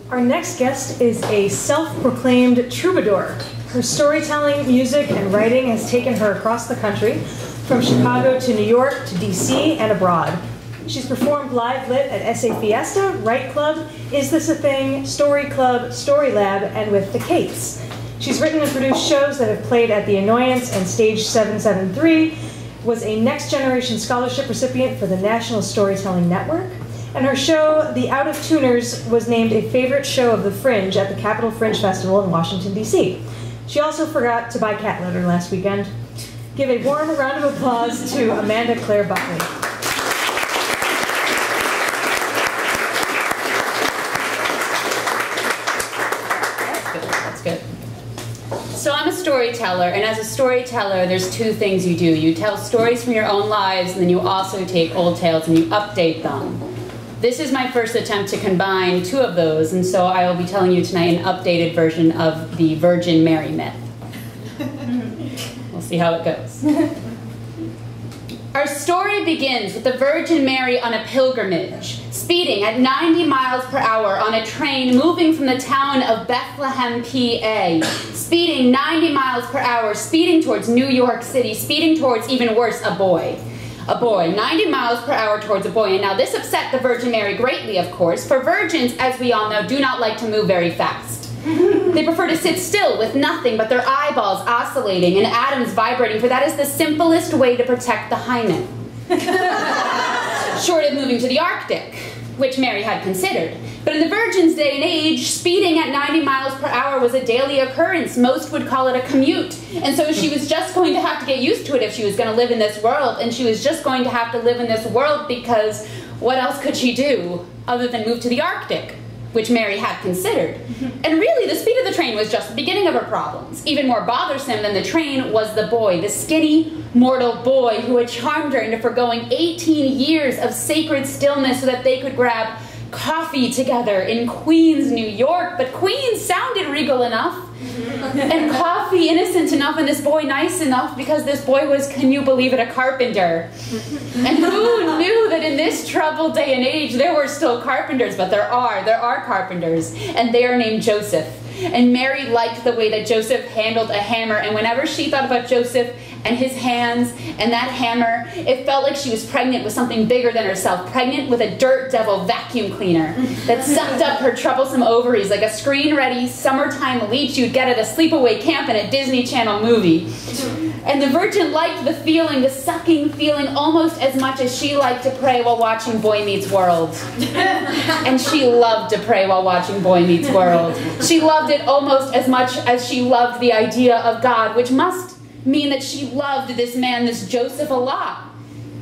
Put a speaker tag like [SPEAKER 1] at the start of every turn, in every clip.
[SPEAKER 1] Our next guest is a self-proclaimed troubadour. Her storytelling, music, and writing has taken her across the country, from Chicago to New York to DC and abroad. She's performed live lit at SA Fiesta, Write Club, Is This a Thing, Story Club, Story Lab, and with the Kates. She's written and produced shows that have played at The Annoyance and Stage 773, was a Next Generation Scholarship recipient for the National Storytelling Network, and her show, The Out of Tuners, was named a favorite show of the Fringe at the Capitol Fringe Festival in Washington, D.C. She also forgot to buy cat litter last weekend. Give a warm round of applause to Amanda Claire Buckley.
[SPEAKER 2] That's good. So I'm a storyteller, and as a storyteller, there's two things you do. You tell stories from your own lives, and then you also take old tales and you update them. This is my first attempt to combine two of those, and so I will be telling you tonight an updated version of the Virgin Mary myth. We'll see how it goes. Our story begins with the Virgin Mary on a pilgrimage, speeding at 90 miles per hour on a train moving from the town of Bethlehem, PA. Speeding 90 miles per hour, speeding towards New York City, speeding towards, even worse, a boy. A boy, 90 miles per hour towards a boy. And now this upset the Virgin Mary greatly, of course, for virgins, as we all know, do not like to move very fast. They prefer to sit still with nothing but their eyeballs oscillating and atoms vibrating, for that is the simplest way to protect the hymen. Short of moving to the Arctic, which Mary had considered. But in the Virgin's day and age, speeding at 90 miles per hour was a daily occurrence. Most would call it a commute. And so she was just going to have to get used to it if she was going to live in this world. And she was just going to have to live in this world because what else could she do other than move to the Arctic, which Mary had considered. And really, the speed of the train was just the beginning of her problems. Even more bothersome than the train was the boy, the skinny, mortal boy who had charmed her into foregoing 18 years of sacred stillness so that they could grab coffee together in Queens, New York. But Queens sounded regal enough, and coffee innocent enough, and this boy nice enough, because this boy was, can you believe it, a carpenter. And who knew that in this troubled day and age there were still carpenters? But there are carpenters, and they are named Joseph. And Mary liked the way that Joseph handled a hammer, and whenever she thought about Joseph and his hands and that hammer, it felt like she was pregnant with something bigger than herself, pregnant with a dirt devil vacuum cleaner that sucked up her troublesome ovaries like a screen-ready summertime leech you'd get at a sleepaway camp in a Disney Channel movie. And the Virgin liked the feeling, the sucking feeling, almost as much as she liked to pray while watching Boy Meets World. And she loved to pray while watching Boy Meets World. She loved it almost as much as she loved the idea of God, which must mean that she loved this man, this Joseph, a lot.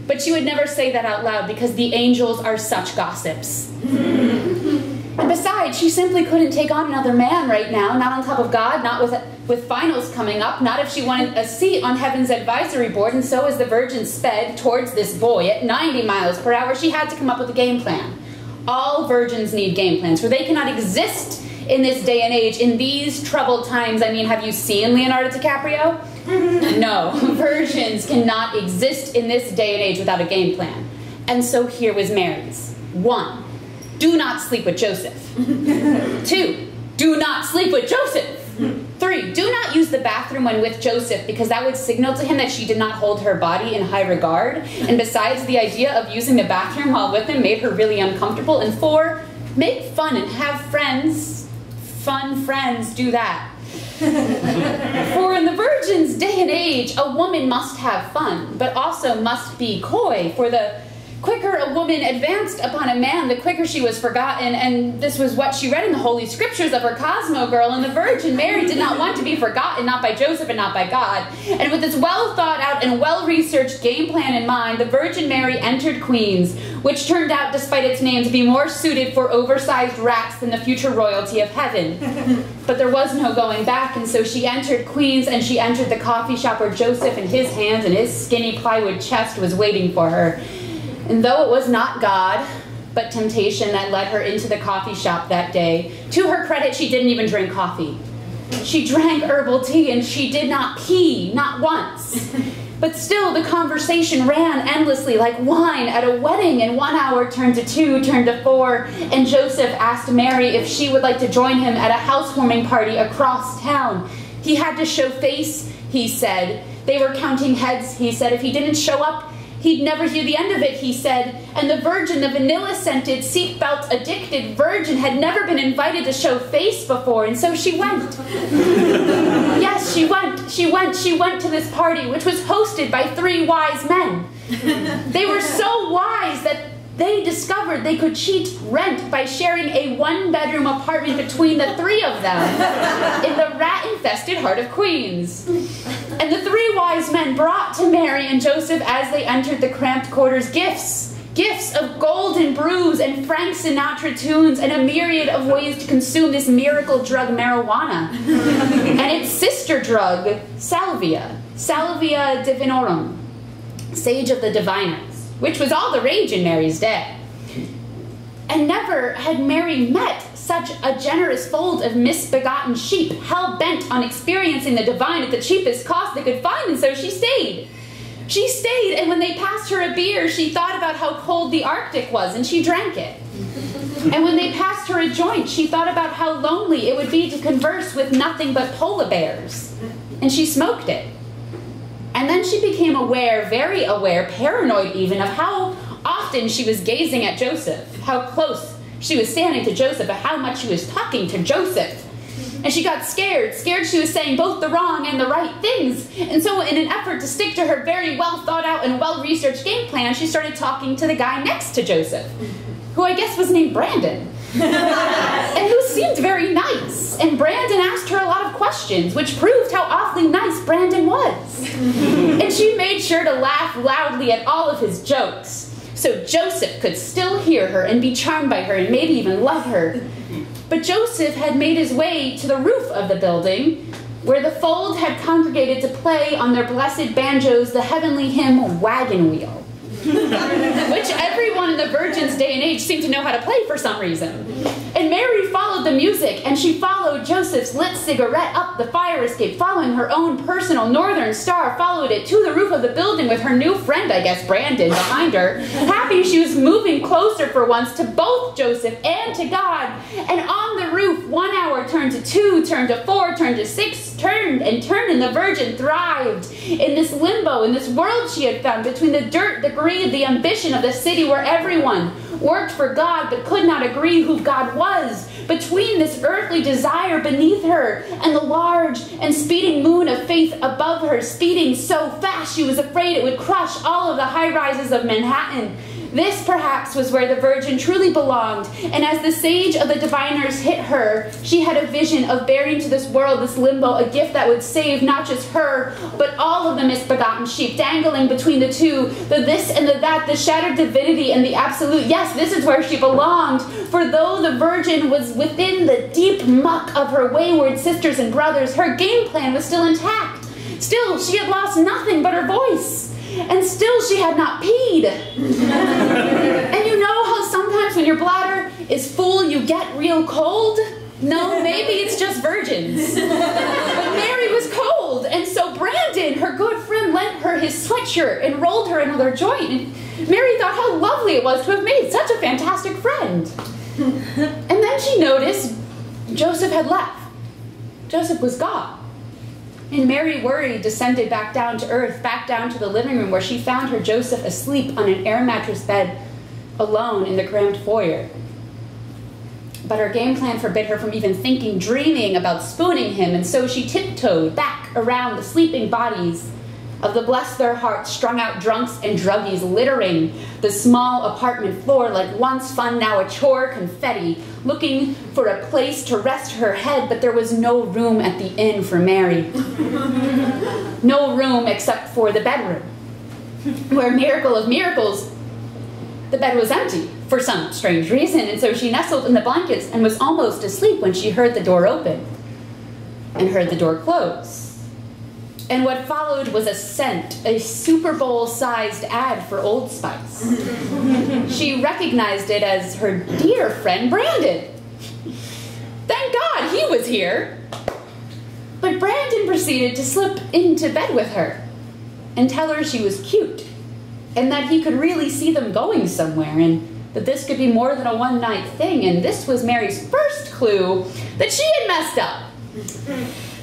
[SPEAKER 2] But she would never say that out loud because the angels are such gossips. And besides, she simply couldn't take on another man right now, not on top of God, not with finals coming up, not if she wanted a seat on heaven's advisory board. And so as the Virgin sped towards this boy at 90 miles per hour, she had to come up with a game plan. All virgins need game plans, for they cannot exist in this day and age, in these troubled times. I mean, have you seen Leonardo DiCaprio? No, virgins cannot exist in this day and age without a game plan. And so here was Mary's. 1, do not sleep with Joseph. 2, do not sleep with Joseph. 3, do not use the bathroom when with Joseph, because that would signal to him that she did not hold her body in high regard. And besides, the idea of using the bathroom while with him made her really uncomfortable. And 4, make fun and have friends. Fun friends, do that. For in the Virgin's day and age, a woman must have fun, but also must be coy, for the quicker a woman advanced upon a man, the quicker she was forgotten. And this was what she read in the Holy Scriptures of her Cosmo Girl. And the Virgin Mary did not want to be forgotten, not by Joseph and not by God. And with this well thought out and well-researched game plan in mind, the Virgin Mary entered Queens, which turned out, despite its name, to be more suited for oversized rats than the future royalty of heaven. But there was no going back, and so she entered Queens, and she entered the coffee shop where Joseph and his hands and his skinny plywood chest was waiting for her. And though it was not God, but temptation that led her into the coffee shop that day, to her credit, she didn't even drink coffee. She drank herbal tea, and she did not pee, not once. But still, the conversation ran endlessly like wine at a wedding, and 1 hour turned to 2, turned to 4, and Joseph asked Mary if she would like to join him at a housewarming party across town. He had to show face, he said. They were counting heads, he said. If he didn't show up, he'd never hear the end of it, he said. And the virgin, the vanilla-scented, seatbelt-addicted virgin, had never been invited to show face before, and so she went. Yes, she went to this party, which was hosted by 3 wise men. They were so wise that they discovered they could cheat rent by sharing a 1-bedroom apartment between the 3 of them in the rat-infested heart of Queens. And the 3 wise men brought to Mary and Joseph as they entered the cramped quarters gifts of golden brews and Frank Sinatra tunes and a myriad of ways to consume this miracle drug marijuana. And its sister drug, salvia divinorum, sage of the diviners, which was all the rage in Mary's day. And never had Mary met such a generous fold of misbegotten sheep, hell-bent on experiencing the divine at the cheapest cost they could find, and so she stayed. She stayed, and when they passed her a beer, she thought about how cold the Arctic was, and she drank it. And when they passed her a joint, she thought about how lonely it would be to converse with nothing but polar bears, and she smoked it. And then she became aware, very aware, paranoid even, of how often she was gazing at Joseph, how close she was standing to Joseph, and how much she was talking to Joseph. And she got scared she was saying both the wrong and the right things. And so in an effort to stick to her very well thought out and well-researched game plan, she started talking to the guy next to Joseph, who I guess was named Brandon, and who seemed very nice. And Brandon asked her a lot of questions, which proved how awfully nice Brandon was. And she made sure to laugh loudly at all of his jokes, so Joseph could still hear her and be charmed by her and maybe even love her. But Joseph had made his way to the roof of the building, where the fold had congregated to play on their blessed banjos the heavenly hymn Wagon Wheel, which everyone in the Virgin's day and age seemed to know how to play for some reason. And Mary followed the music, and she followed Joseph's lit cigarette up the fire escape, following her own personal northern star, followed it to the roof of the building with her new friend, I guess Brandon, behind her, happy she was moving closer for once to both Joseph and to God. And on the roof, 1 hour turned to 2, turned to 4, turned to 6, turned and turned, and the Virgin thrived in this limbo, in this world she had found, between the dirt, the greed, the ambition of the city where everyone worked for God but could not agree who God was, between this earthly desire beneath her and the large and speeding moon of faith above her, speeding so fast she was afraid it would crush all of the high-rises of Manhattan. This, perhaps, was where the Virgin truly belonged, and as the sage of the diviners hit her, she had a vision of bearing to this world, this limbo, a gift that would save not just her, but all of the misbegotten sheep, dangling between the two, the this and the that, the shattered divinity and the absolute. Yes, this is where she belonged, for though the Virgin was within the deep muck of her wayward sisters and brothers, her game plan was still intact. Still, she had lost nothing but her voice. And still she had not peed. And you know how sometimes when your bladder is full you get real cold? No, maybe it's just virgins. But Mary was cold, and so Brandon, her good friend, lent her his sweatshirt and rolled her another joint. And Mary thought how lovely it was to have made such a fantastic friend. And then she noticed Joseph had left. Joseph was gone. And Mary, worried, descended back down to earth, back down to the living room, where she found her Joseph asleep on an air mattress bed, alone in the cramped foyer. But her game plan forbid her from even thinking, dreaming about spooning him, and so she tiptoed back around the sleeping bodies of the bless their hearts strung out drunks and druggies, littering the small apartment floor like once fun, now a chore confetti, looking for a place to rest her head, but there was no room at the inn for Mary. No room except for the bedroom, where, miracle of miracles, the bed was empty for some strange reason, and so she nestled in the blankets and was almost asleep when she heard the door open and heard the door close. And what followed was a scent, a Super Bowl-sized ad for Old Spice. She recognized it as her dear friend Brandon. Thank God he was here. But Brandon proceeded to slip into bed with her. and tell her she was cute, and that he could really see them going somewhere, and that this could be more than a one-night thing. And this was Mary's first clue that she had messed up.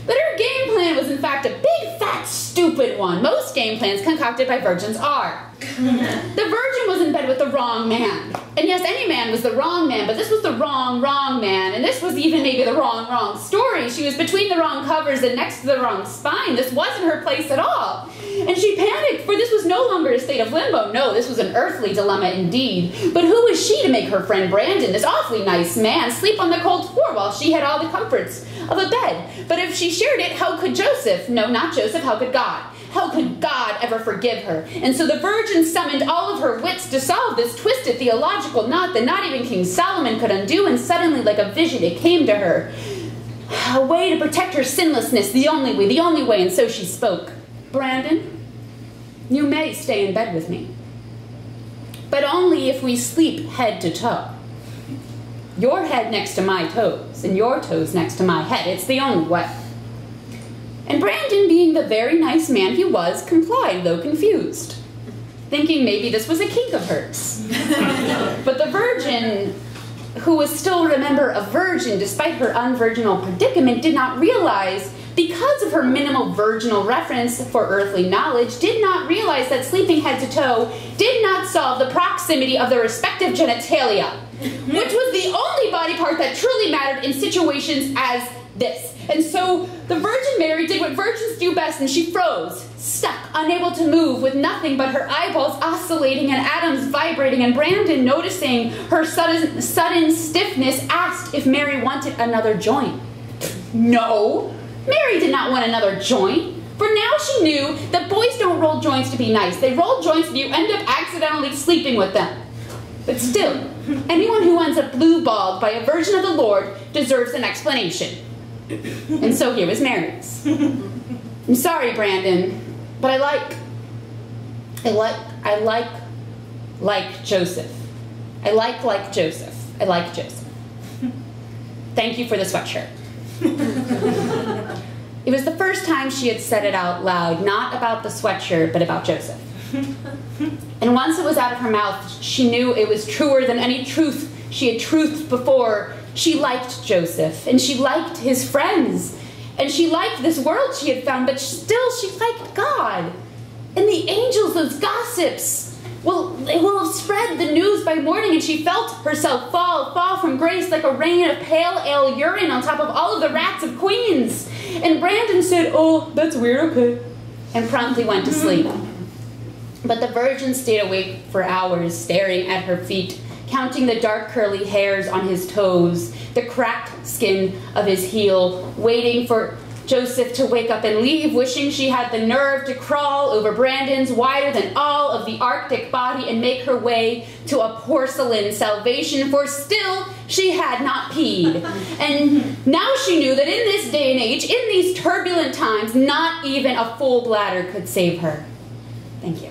[SPEAKER 2] That her game plan was in fact a big, fat, stupid one. Most game plans concocted by virgins are. The virgin was in bed with the wrong man. And yes, any man was the wrong man, but this was the wrong man. And this was even maybe the wrong story. She was between the wrong covers and next to the wrong spine. This wasn't her place at all. And she panicked, for this was no longer a state of limbo. No, this was an earthly dilemma indeed. But who was she to make her friend Brandon, this awfully nice man, sleep on the cold floor while she had all the comforts of a bed? But if she shared it, how could Joseph? No, not Joseph, how could God? How could God ever forgive her? And so the virgin summoned all of her wits to solve this twisted theological knot that not even King Solomon could undo, and suddenly, like a vision, it came to her. A way to protect her sinlessness, the only way, and so she spoke. Brandon, you may stay in bed with me, but only if we sleep head to toe. Your head next to my toes, and your toes next to my head. It's the only way. And Brandon, being the very nice man he was, complied, though confused, thinking maybe this was a kink of hers. But the virgin, who was still, remember, a virgin despite her unvirginal predicament, did not realize, because of her minimal virginal reference for earthly knowledge, did not realize that sleeping head to toe did not solve the proximity of the respective genitalia, which was the only body part that truly mattered in situations as this. And so the Virgin Mary did what virgins do best, and she froze, stuck, unable to move, with nothing but her eyeballs oscillating and atoms vibrating. And Brandon, noticing her sudden stiffness, asked if Mary wanted another joint. No, Mary did not want another joint. For now she knew that boys don't roll joints to be nice. They roll joints and you end up accidentally sleeping with them. But still, anyone who ends up blue-balled by a virgin of the Lord deserves an explanation. And so here was Mary's. I'm sorry, Brandon, but I like Joseph. I like Joseph. I like Joseph. Thank you for the sweatshirt. It was the first time she had said it out loud, not about the sweatshirt, but about Joseph. And once it was out of her mouth, she knew it was truer than any truth she had truthed before. She liked Joseph, and she liked his friends, and she liked this world she had found, but still she liked God. And the angels, those gossips, they will have spread the news by morning, and she felt herself fall from grace like a rain of pale ale urine on top of all of the rats of queens. And Brandon said, "Oh, that's weird, okay," and promptly went to sleep. But the virgin stayed awake for hours, staring at her feet, counting the dark curly hairs on his toes, the cracked skin of his heel, waiting for Joseph to wake up and leave, wishing she had the nerve to crawl over Brandon's wider than all of the Arctic body and make her way to a porcelain salvation, for still she had not peed. And now she knew that in this day and age, in these turbulent times, not even a full bladder could save her. Thank you.